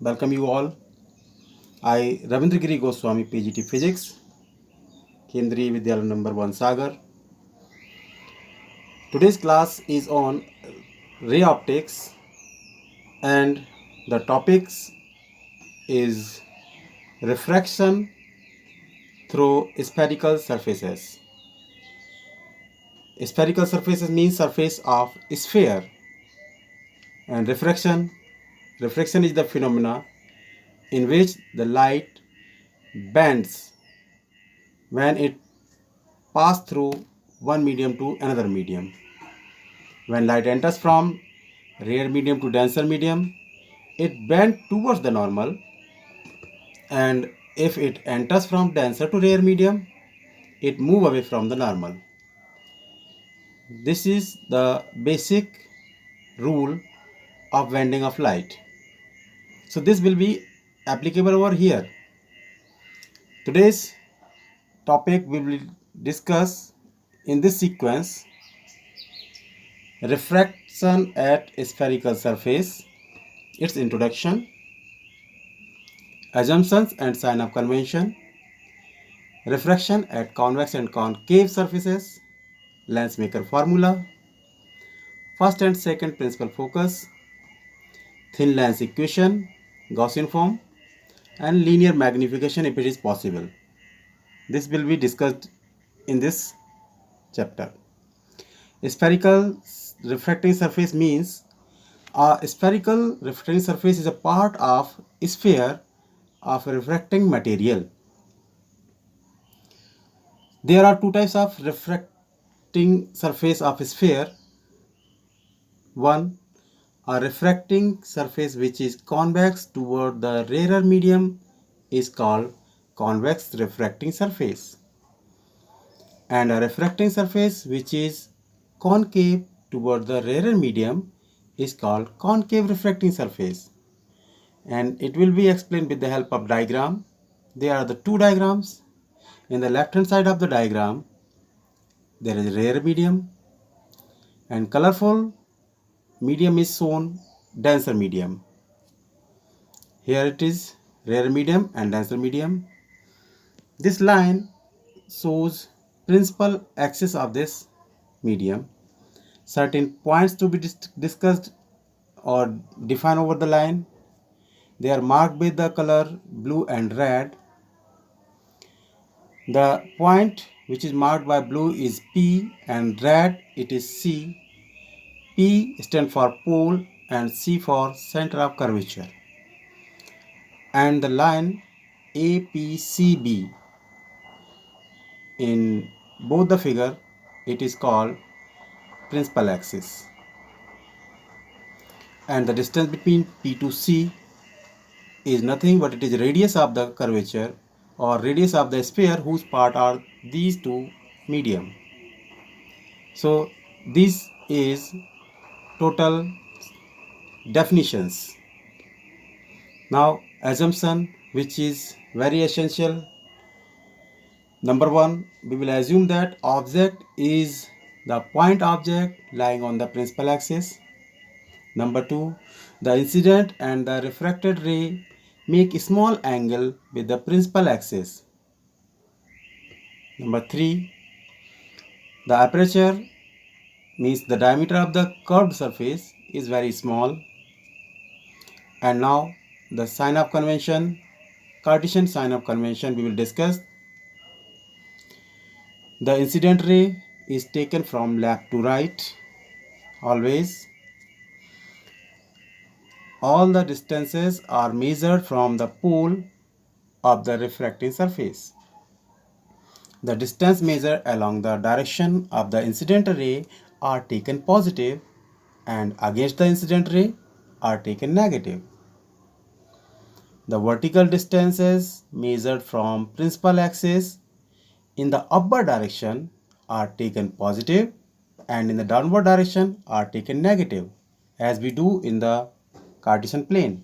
Welcome you all. I, Ravindra Goswami, PGT Physics, Kendriya Vidyalaya number 1 Sagar. Today's class is on ray optics and the topics is refraction through spherical surfaces. Spherical surfaces means surface of sphere, and refraction is the phenomena in which the light bends when it passes through one medium to another medium. When light enters from rare medium to denser medium, it bends towards the normal, and if it enters from denser to rare medium, it moves away from the normal. This is the basic rule of bending of light. So this will be applicable over here. Today's topic we will discuss in this sequence: refraction at spherical surface, its introduction, assumptions and sign of convention, refraction at convex and concave surfaces, Lensmaker formula, first and second principal focus, thin lens equation, Gaussian form, and linear magnification if it is possible. This will be discussed in this chapter. Spherical refracting surface means a spherical refracting surface is a part of a sphere of a refracting material. There are two types of refracting surface of a sphere. One, a refracting surface which is convex toward the rarer medium is called convex refracting surface, and a refracting surface which is concave toward the rarer medium is called concave refracting surface. And it will be explained with the help of diagram. There are the two diagrams. In the left hand side of the diagram there is rare medium, and colorful medium is shown denser medium. Here it is rare medium and denser medium. This line shows principal axis of this medium. Certain points to be discussed or defined over the line. They are marked with the color blue and red. The point which is marked by blue is P and red it is C. P stands for pole and C for center of curvature. And the line APCB, in both the figure it is called principal axis. And the distance between P to C is nothing but it is radius of the curvature or radius of the sphere whose part are these two medium. So this is total definitions. Now assumption, which is very essential. Number one, we will assume that object is the point object lying on the principal axis. Number two, the incident and the refracted ray make a small angle with the principal axis. Number three, the aperture means the diameter of the curved surface is very small. And now the sign of convention, Cartesian sign of convention we will discuss. The incident ray is taken from left to right always. All the distances are measured from the pole of the refracting surface. The distance measured along the direction of the incident ray are taken positive and against the incident ray are taken negative. The vertical distances measured from principal axis in the upward direction are taken positive and in the downward direction are taken negative, as we do in the Cartesian plane.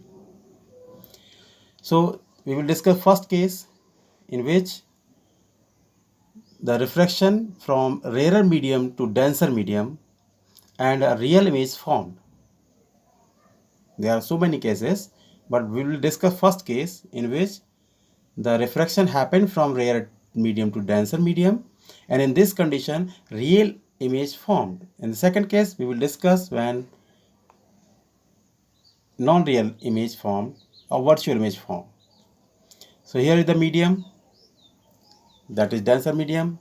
So we will discuss first case in which the refraction from rarer medium to denser medium and a real image formed. There are so many cases. but we will discuss first case in which the refraction happened from rare medium to denser medium, and in this condition real image formed. In the second case we will discuss when non-real image formed or virtual image formed. So here is the medium, that is denser medium,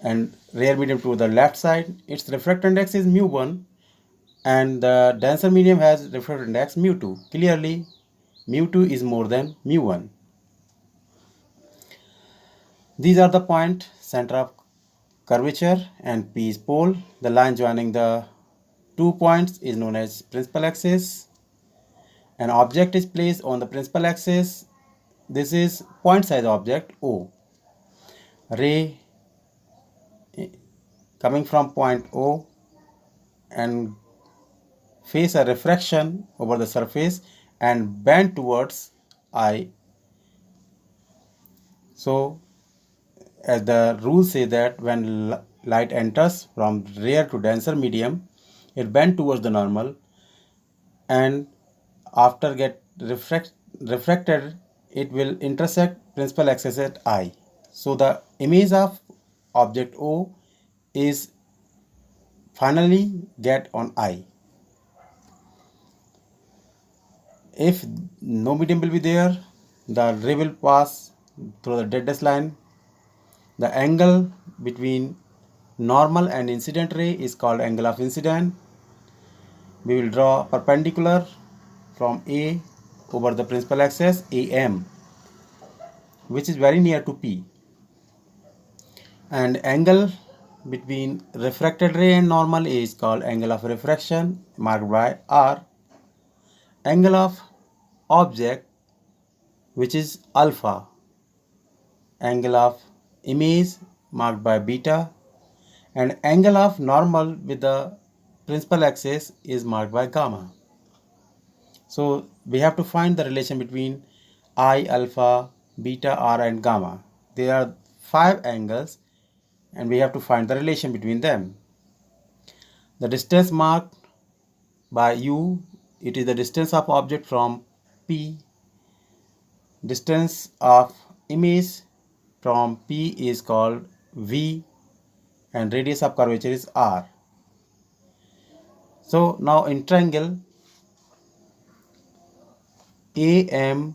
and rare medium to the left side. Its refractive index is mu1 and the denser medium has refractive index mu2. Clearly mu2 is more than mu1. These are the point center of curvature and P is pole. The line joining the 2 points is known as principal axis. An object is placed on the principal axis. This is point size object O. Ray coming from point O and face a refraction over the surface and bend towards I. So as the rule says that when light enters from rare to denser medium, it bends towards the normal, and after get refracted it will intersect principal axis at I. So the image of object O is finally get on I. If no medium will be there, the ray will pass through the deadest line. The angle between normal and incident ray is called angle of incidence. We will draw perpendicular from A over the principal axis AM, which is very near to P, and angle between refracted ray and normal A is called angle of refraction, marked by R. Angle of object, which is alpha. Angle of image, marked by beta, and angle of normal with the principal axis is marked by gamma. So we have to find the relation between I, alpha, beta, R and gamma. There are 5 angles and we have to find the relation between them. The distance marked by U, it is the distance of object from P. Distance of image from P is called V, and radius of curvature is R. So now in triangle ACO,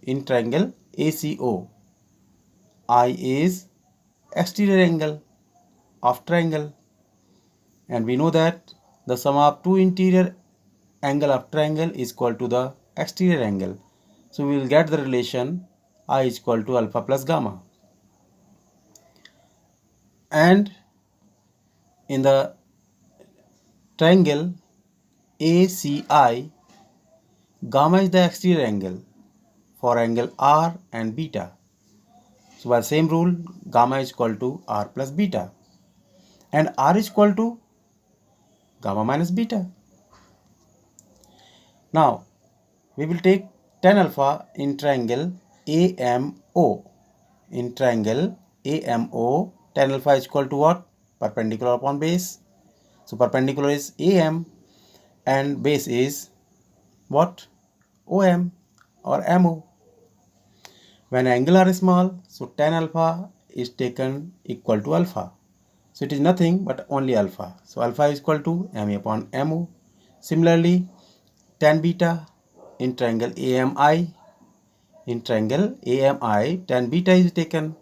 in triangle ACO, I is exterior angle of triangle, and we know that the sum of two interior angle of triangle is equal to the exterior angle. So we will get the relation I is equal to alpha plus gamma. And in the triangle ACI, gamma is the exterior angle for angle R and beta. So by the same rule, gamma is equal to R plus beta, and R is equal to gamma minus beta. Now we will take tan alpha in triangle AMO. In triangle AMO, tan alpha is equal to what? Perpendicular upon base. So perpendicular is AM and base is what? OM or MO. When angle are small, so tan alpha is taken equal to alpha. So it is nothing but only alpha. So alpha is equal to MA upon MO. Similarly, tan beta in triangle AMI. In triangle AMI, tan beta is taken.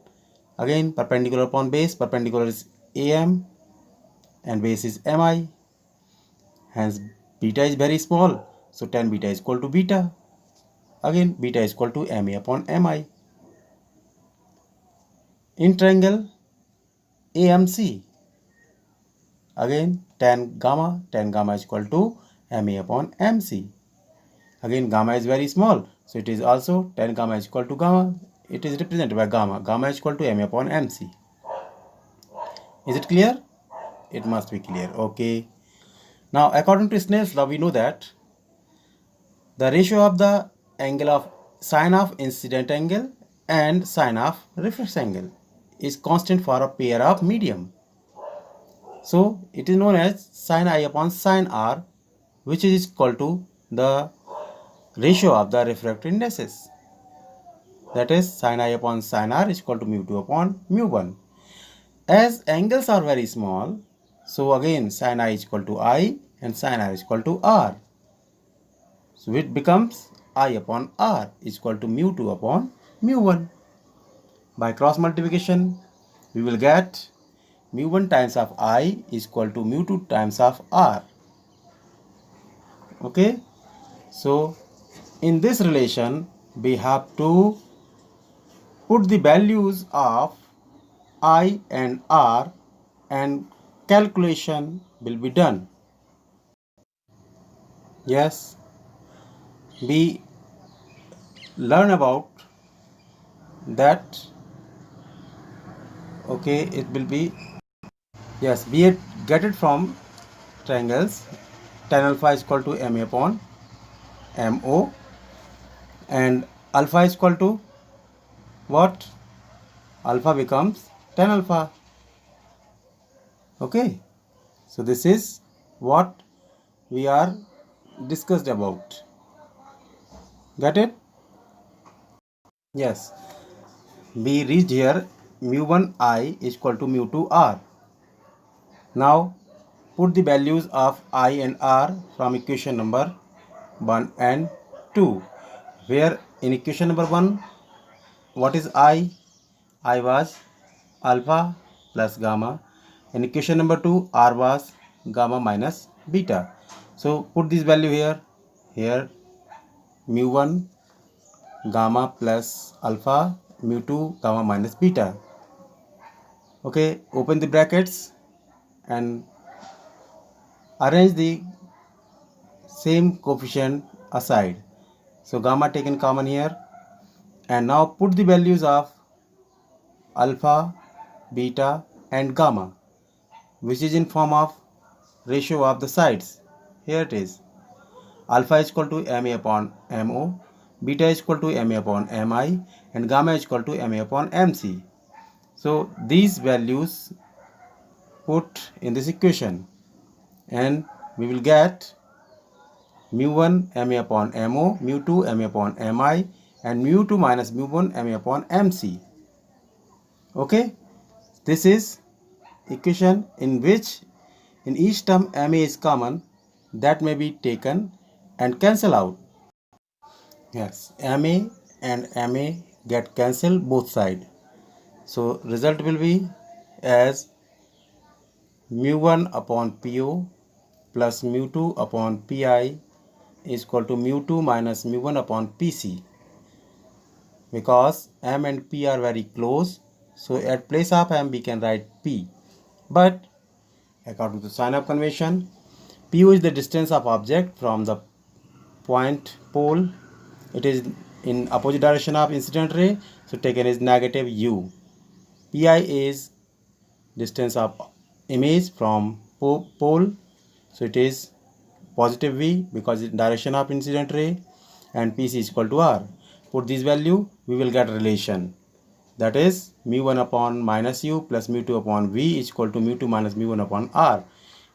Again, perpendicular upon base. Perpendicular is AM and base is MI. Hence, beta is very small. So tan beta is equal to beta. Again, beta is equal to MA upon MI. In triangle AMC, again tan gamma is equal to MA upon MC. Again, gamma is very small, so it is also tan gamma is equal to gamma. It is represented by gamma. Gamma is equal to MA upon MC. Is it clear? It must be clear. Okay. Now, according to Snell's law, we know that the ratio of the angle of sine of incident angle and sine of reflex angle is constant for a pair of medium. So it is known as sine I upon sine R which is equal to the ratio of the refractive indices. That is sin I upon sin r is equal to mu 2 upon mu 1. As angles are very small, so again sin I is equal to I and sin r is equal to r. So it becomes I upon r is equal to mu 2 upon mu 1. By cross multiplication, we will get mu 1 times of I is equal to mu 2 times of r. Okay, so in this relation, we have to put the values of I and r and calculation will be done. Yes, we learn about that. Okay, it will be, yes, we get it from triangles. Tan alpha is equal to ma upon mo, and alpha is equal to what? Alpha becomes tan alpha. Okay, so this is what we are discussed about. Got it? Yes, we reached here mu 1 I is equal to mu 2 r. Now put the values of I and r from equation number 1 and 2, where in equation number 1, what is I? I was alpha plus gamma. In equation number 2, r was gamma minus beta. So put this value here. Here mu 1 gamma plus alpha, mu 2 gamma minus beta. Okay, open the brackets and arrange the same coefficient aside. So gamma taken common here, and now put the values of alpha, beta and gamma, which is in form of ratio of the sides. Here it is. Alpha is equal to ma upon mo, beta is equal to ma upon mi, and gamma is equal to ma upon mc. So these values put in this equation, and we will get mu 1 ma upon mo, mu 2 ma upon mi, and mu 2 minus mu 1 ma upon mc. Okay, this is equation in which in each term ma is common, that may be taken and cancel out. Yes, ma and ma get cancelled both sides. So result will be as mu 1 upon po plus mu 2 upon pi is equal to mu 2 minus mu 1 upon pc. Because m and p are very close, so at place of m we can write p. But according to sign of convention, pu is the distance of object from the point pole. It is in opposite direction of incident ray, so taken is negative u. Pi is distance of image from pole, so it is positive v because it's direction of incident ray, and pc is equal to r. Put this value, we will get relation, that is mu 1 upon minus u plus mu 2 upon v is equal to mu 2 minus mu 1 upon r.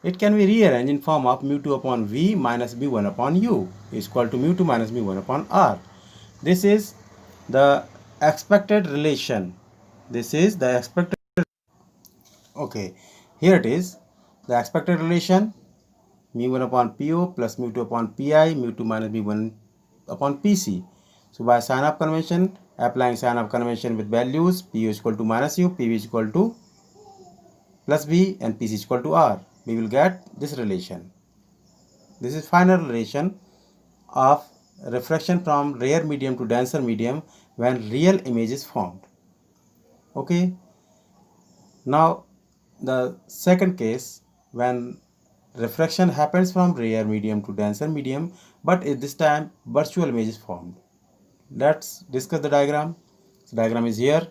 It can be rearranged in form of mu 2 upon v minus mu 1 upon u is equal to mu 2 minus mu 1 upon r. This is the expected relation. This is the expected. Okay, here it is. The expected relation, mu 1 upon po plus mu 2 upon pi, mu 2 minus mu 1 upon pc. So by sign of convention, applying sign of convention with values, pu is equal to minus u, pv is equal to plus v, and pc is equal to r, we will get this relation. This is final relation of refraction from rare medium to denser medium when real image is formed. Okay, now the second case, when refraction happens from rare medium to denser medium, but at this time virtual image is formed. Let's discuss the diagram. So diagram is here.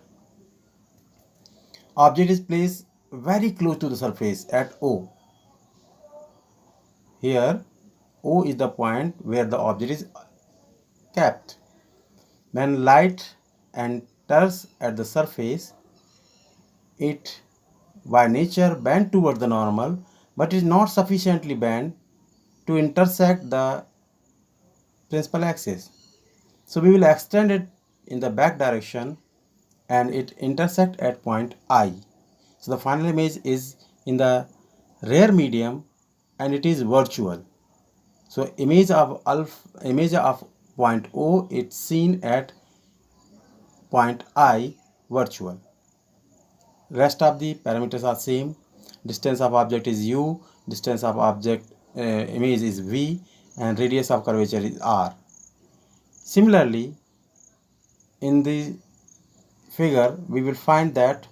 Object is placed very close to the surface at O. Here O is the point where the object is kept. When light enters at the surface, it by nature bend toward the normal, but is not sufficiently bent to intersect the principal axis. So we will extend it in the back direction and it intersect at point I. So the final image is in the rear medium and it is virtual. So image of point O, it's seen at point I virtual. Rest of the parameters are same. Distance of object is u, distance of object image is v, and radius of curvature is r. Similarly, in the figure we will find that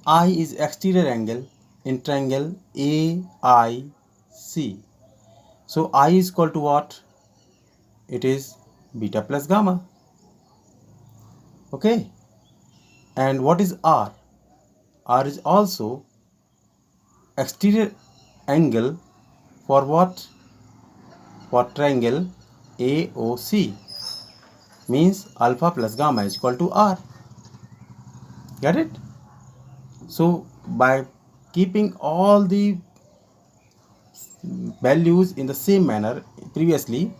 I is exterior angle in triangle AIC. So I is equal to what? It is beta plus gamma. Okay. And what is R? R is also exterior angle for what? For triangle AOC. Means alpha plus gamma is equal to R. Get it? So by keeping all the values in the same manner previously,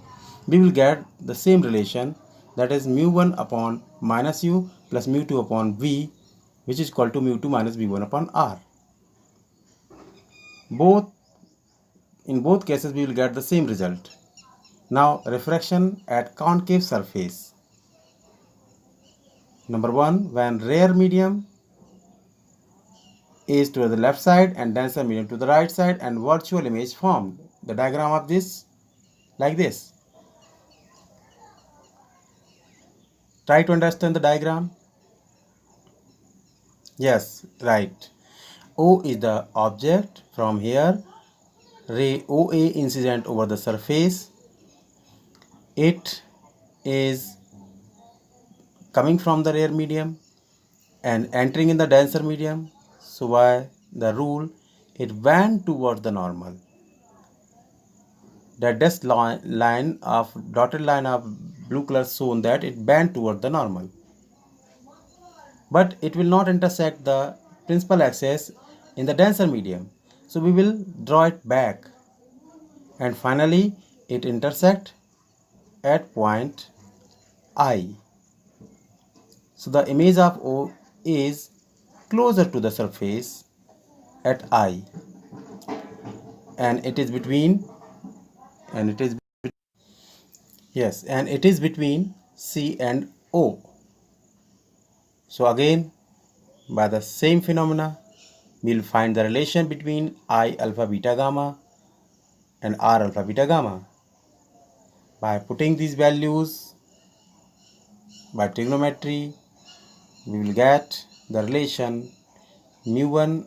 we will get the same relation, that is mu1 upon minus u plus mu2 upon v, which is equal to mu2 minus v1 upon r. In both cases we will get the same result. Now refraction at concave surface. Number 1, when rare medium is to the left side and denser medium to the right side and virtual image formed. The diagram of this like this. Try to understand the diagram. Yes, right. O is the object. From here, ray OA incident over the surface. It is coming from the rare medium and entering in the denser medium. So by the rule, it went towards the normal. The dotted line of blue color shown that it bent toward the normal. But it will not intersect the principal axis in the denser medium. So we will draw it back. And finally, it intersect at point I. So the image of O is closer to the surface at I. And it is between, yes, and it is between C and O. So again, by the same phenomena, we will find the relation between I alpha beta gamma and R alpha beta gamma. By putting these values by trigonometry, we will get the relation mu1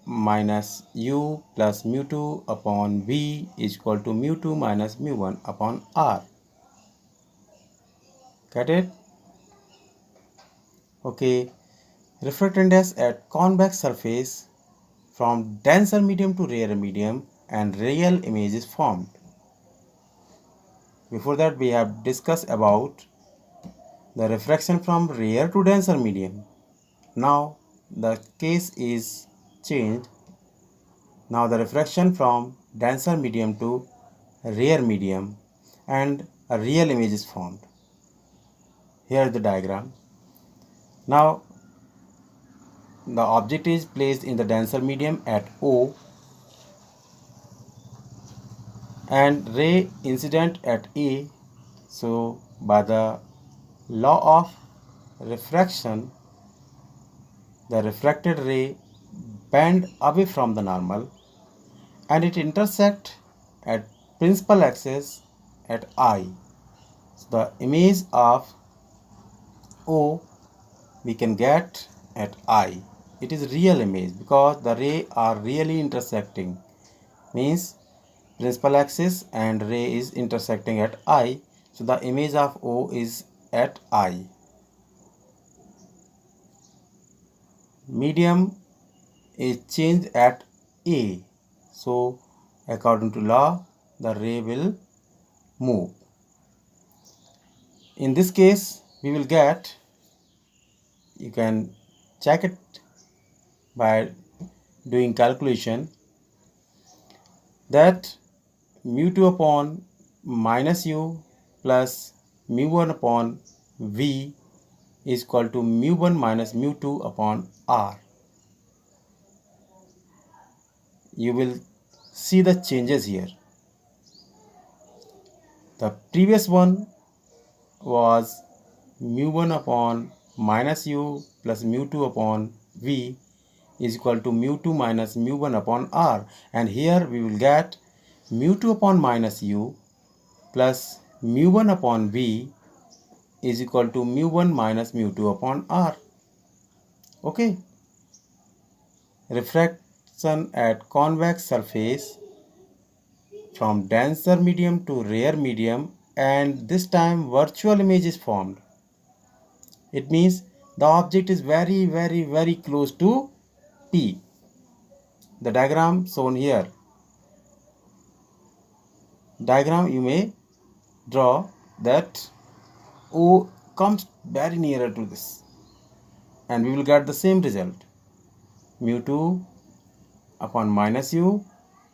minus u plus mu2 upon v is equal to mu2 minus mu1 upon r. Get it? Okay. Refractance at convex surface from denser medium to rarer medium and real image is formed. Before that we have discussed about the refraction from rare to denser medium. Now the case is changed. Now the refraction from denser medium to rare medium and a real image is formed. Here is the diagram. Now the object is placed in the denser medium at O and ray incident at A. So by the law of refraction, the refracted ray bend away from the normal and it intersect at principal axis at I. So the image of O we can get at I. It is real image because the ray are really intersecting. Means principal axis and ray is intersecting at I. So the image of O is at I. Medium is changed at A. So according to law, the ray will move. In this case, we will get, you can check it by doing calculation. that mu2 upon minus u plus mu1 upon v is equal to mu1 minus mu2 upon r. You will see the changes here. The previous one was mu1 upon minus u plus mu2 upon v is equal to mu2 minus mu1 upon r, and here we will get mu2 upon minus u plus mu1 upon v is equal to mu1 minus mu2 upon r. Okay. Refraction at convex surface from denser medium to rare medium, and this time virtual image is formed. It means the object is very close to P. The diagram shown here. Diagram you may draw that O comes very nearer to this, and we will get the same result. Mu2 upon minus u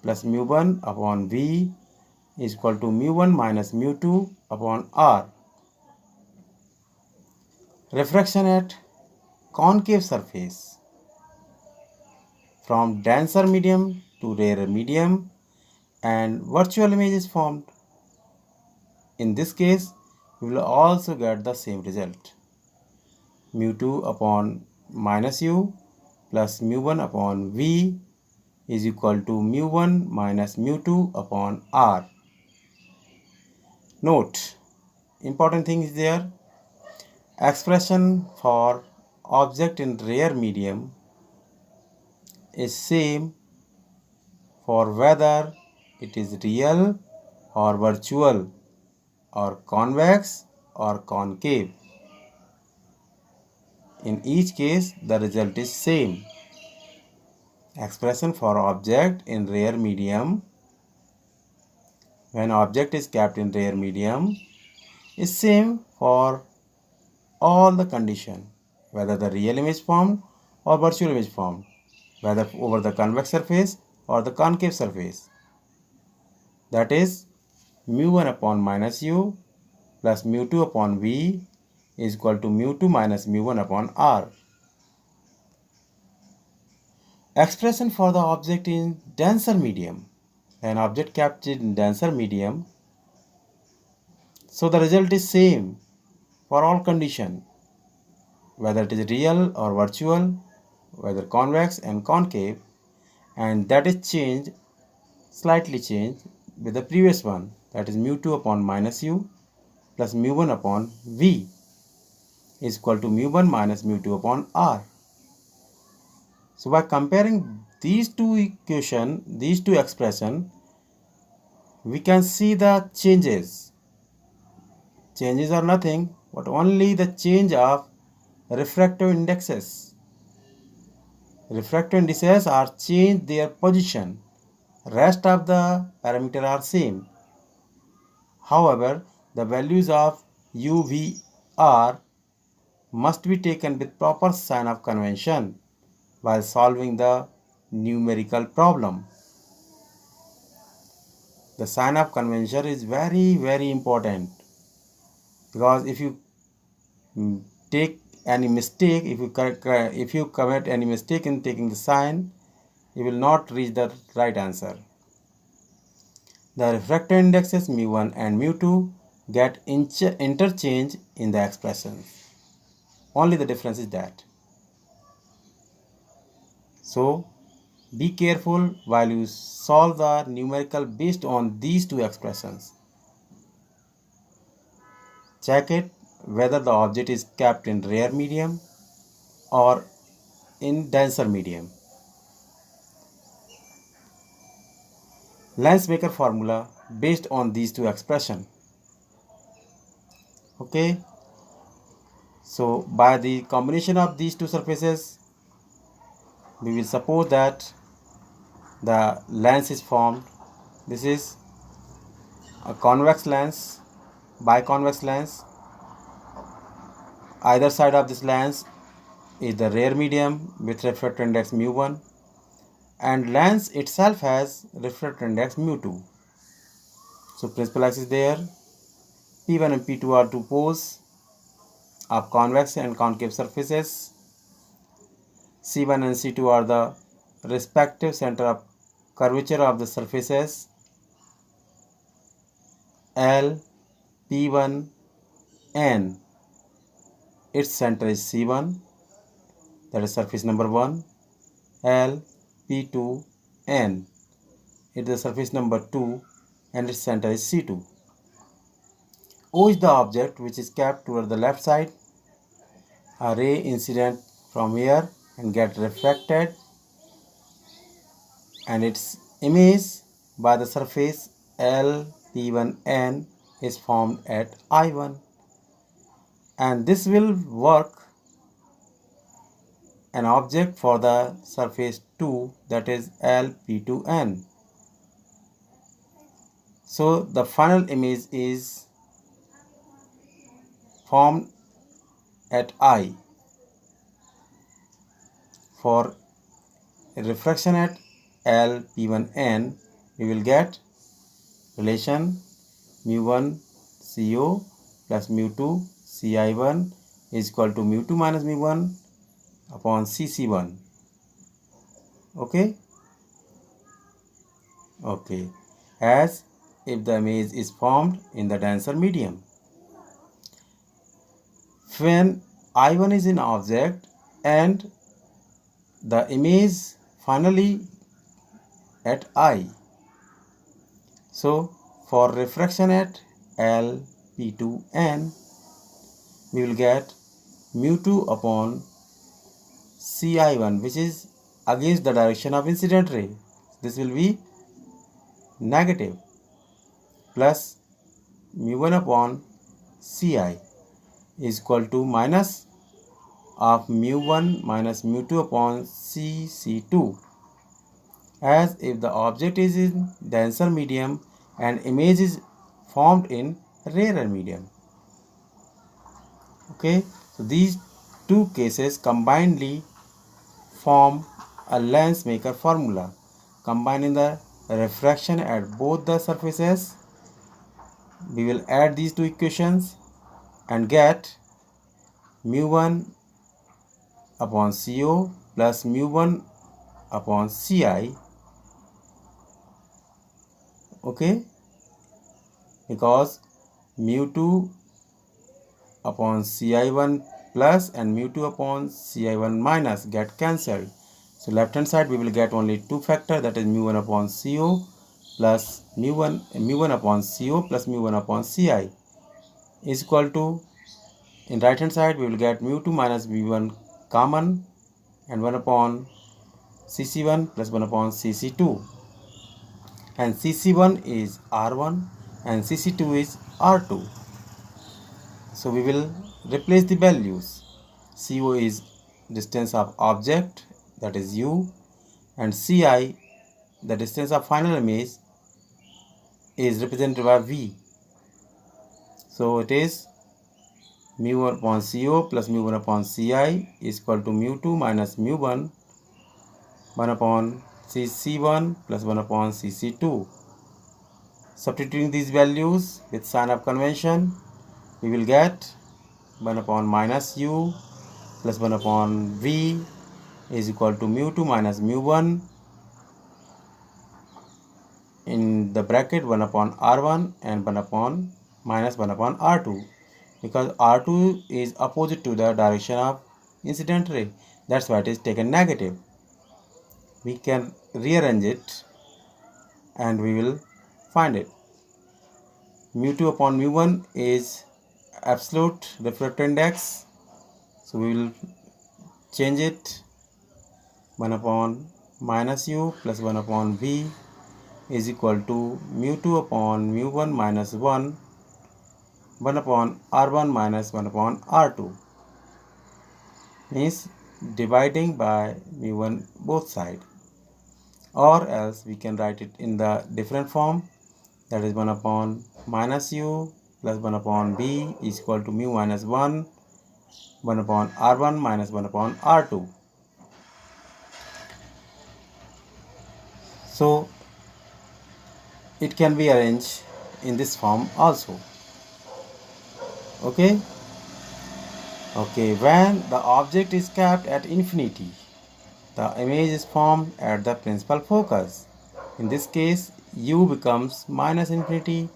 plus mu1 upon v is equal to mu1 minus mu2 upon r. Refraction at concave surface from denser medium to rarer medium, and virtual image is formed. In this case, we will also get the same result. Mu2 upon minus u plus mu1 upon v is equal to mu1 minus mu2 upon r. Note, important thing is there. Expression for object in rare medium is same for whether it is real or virtual or convex or concave. In each case, the result is same. Expression for object in rare medium, when object is kept in rare medium, is same for all the condition, whether the real image formed or virtual image formed, whether over the convex surface or the concave surface. That is mu1 upon minus u plus mu2 upon v is equal to mu2 minus mu1 upon r. Expression for the object in denser medium. An object kept in denser medium, so the result is same for all condition, whether it is real or virtual, whether convex and concave, and that is changed, slightly changed with the previous one, that is mu2 upon minus u plus mu1 upon v is equal to mu1 minus mu2 upon r. So by comparing these two equation, these two expression, we can see the changes. Changes are nothing but only the change of refractive indexes. Refractive indices are changed their position. Rest of the parameters are same. However, the values of u, v, r must be taken with proper sign of convention while solving the numerical problem. The sign of convention is very important, because if you take any mistake, if you commit any mistake in taking the sign, you will not reach the right answer. The refractive indexes mu1 and mu2 get interchanged in the expression. Only the difference is that. So be careful while you solve the numerical based on these two expressions. Check it whether the object is kept in rare medium or in denser medium. Lensmaker formula based on these two expressions. Okay, so by the combination of these two surfaces, we will suppose that the lens is formed. This is a convex lens, biconvex lens. Either side of this lens is the rare medium with refractive index mu1, and lens itself has refractive index mu2. So principal axis is there. P1 and P2 are two poles of convex and concave surfaces. C1 and C2 are the respective center of curvature of the surfaces. L, P1, N. Its center is C1, that is surface number 1. L, P2, N. It is the surface number 2 and its center is C2. O is the object which is kept toward the left side. A ray incident from here and get refracted, and its image by the surface L, P1N is formed at I1, and this will work an object for the surface 2, that is L, P2N. So the final image is formed at I. For refraction at L, P1N, we will get relation mu1 CO plus mu2 CI1 is equal to mu2 minus mu1 upon CC1. Okay? Okay. As if the image is formed in the denser medium. When I1 is an object and the image finally at I. So for refraction at L, P2N, we will get mu2 upon Ci1, which is against the direction of incident ray. This will be negative, plus mu1 upon Ci is equal to minus of mu1 minus mu2 upon Cc2, as if the object is in denser medium and image is formed in rarer medium. Okay, so these two cases combinedly form a lens maker formula. Combining the refraction at both the surfaces, we will add these two equations and get mu1 upon CO plus mu1 upon Ci. Okay, because mu2 upon Ci1 plus and mu2 upon Ci1 minus get cancelled. So left hand side we will get only two factor, that is mu1 upon CO plus mu1 upon CO plus mu1 upon Ci is equal to, in right hand side we will get mu2 minus mu1 common and 1 upon Cc1 plus 1 upon Cc2, and Cc1 is R1 and Cc2 is R2. So we will replace the values. CO is distance of object, that is U, and Ci, the distance of final image, is represented by V. So it is mu1 upon CO plus mu1 upon Ci is equal to mu2 minus mu1 1 upon Cc1 plus 1 upon Cc2. Substituting these values with sign of convention, we will get 1 upon minus U plus 1 upon V is equal to mu2 minus mu1 in the bracket 1 upon R1 and 1 upon minus 1 upon R2, because R2 is opposite to the direction of incident ray. That's why it is taken negative. We can rearrange it and we will find it. Mu2 upon mu1 is absolute refractive index, so we will change it. 1 upon minus U plus 1 upon V is equal to mu2 upon mu1 minus 1 upon R1 minus 1 upon R2, means dividing by mu1 both sides, or else we can write it in the different form, that is 1 upon minus U plus 1 upon V is equal to mu minus 1 upon R1 minus 1 upon R2. So it can be arranged in this form also. Okay. When the object is kept at infinity, the image is formed at the principal focus. In this case, u becomes minus infinity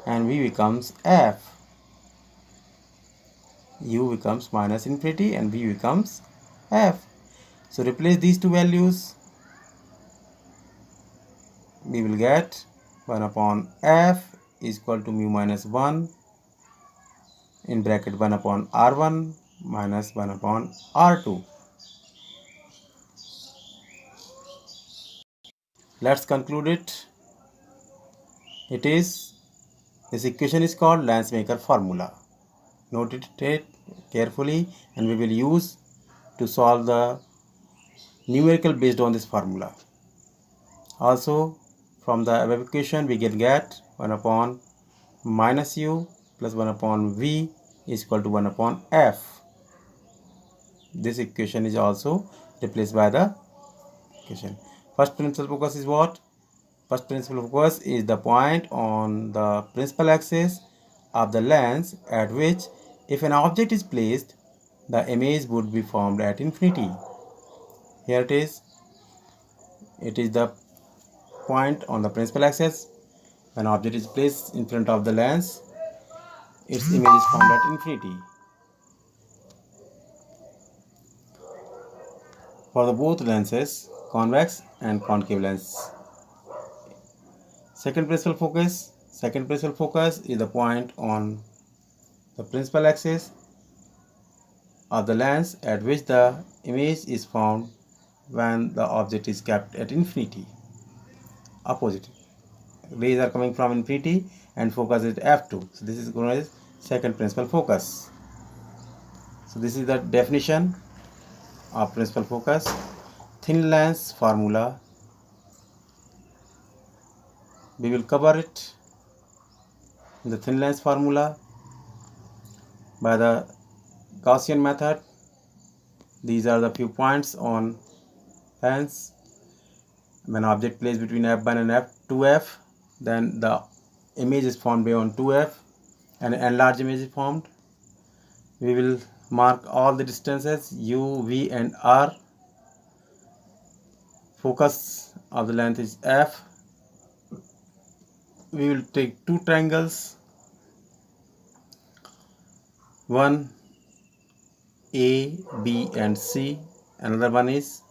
and v becomes f. U becomes minus infinity and v becomes f. So replace these two values. We will get 1 upon f is equal to mu minus 1 in bracket 1 upon r1 minus 1 upon r2. Let's conclude it. This equation is called Landsmaker formula. Note it carefully and we will use to solve the numerical based on this formula. Also, from the above equation we can get 1 upon minus u plus 1 upon v is equal to 1 upon f. This equation is also replaced by the equation. First principal focus is what? First principal focus is the point on the principal axis of the lens at which if an object is placed, the image would be formed at infinity. Here it is. It is the point on the principal axis. When object is placed in front of the lens, its image is formed at infinity. For the both lenses, convex and concave lens. Second principal focus is the point on the principal axis of the lens at which the image is formed when the object is kept at infinity. Opposite. Rays are coming from infinity and focus is f2. So this is known as second principal focus. So this is the definition of principal focus. Thin lens formula. We will cover it in the thin lens formula by the Gaussian method. These are the few points on lens. When object placed between f1 and f2f, then the image is formed beyond 2f and an enlarged image is formed. We will mark all the distances u, v and r. Focus of the length is f. We will take two triangles, one A, B and C. Another one is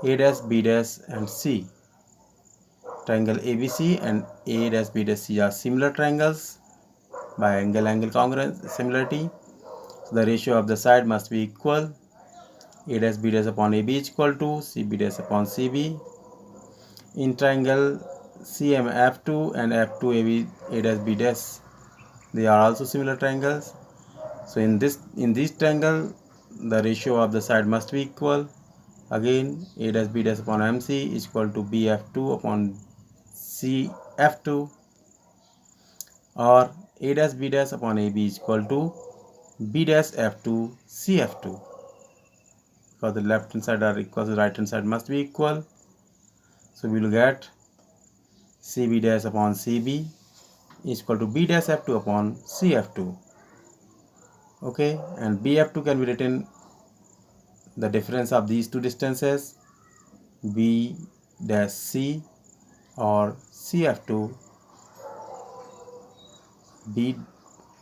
A dash, B dash and C. Triangle ABC and A dash, B dash, C are similar triangles by angle congruence similarity. So the ratio of the side must be equal. A dash, B dash upon AB is equal to CB dash upon CB. In triangle CMF2 and F2 AB, A dash, B dash, they are also similar triangles. So in this triangle, the ratio of the side must be equal. Again, A dash B dash upon MC is equal to BF2 upon CF2, or A dash B dash upon AB is equal to B dash F2 CF2. Because the left hand side are equal, the right hand side must be equal. So we will get CB dash upon CB is equal to B dash F2 upon CF2. Okay, and BF2 can be written the difference of these two distances, B dash C, or CF2 B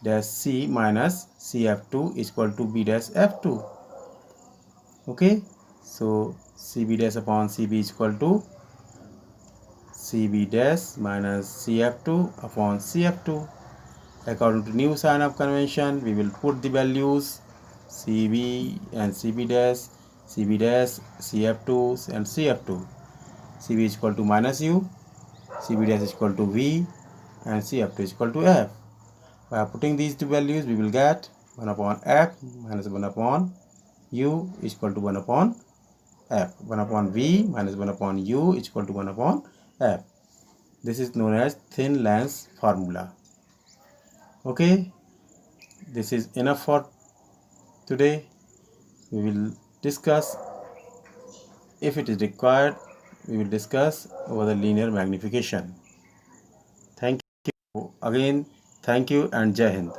dash C minus CF2 is equal to B dash F2. Okay, so CB dash upon CB is equal to CB dash minus CF2 upon CF2. According to new sign of convention, we will put the values CB and CB dash, CF2 and CF2. CB is equal to minus U, CB dash is equal to V, and CF2 is equal to F. By putting these two values, we will get 1 upon F minus 1 upon U is equal to 1 upon F. 1 upon V minus 1 upon U is equal to 1 upon F. This is known as thin lens formula. Okay, this is enough for today. We will discuss, if it is required, we will discuss over the linear magnification. Thank you again. Thank you and Jai Hind.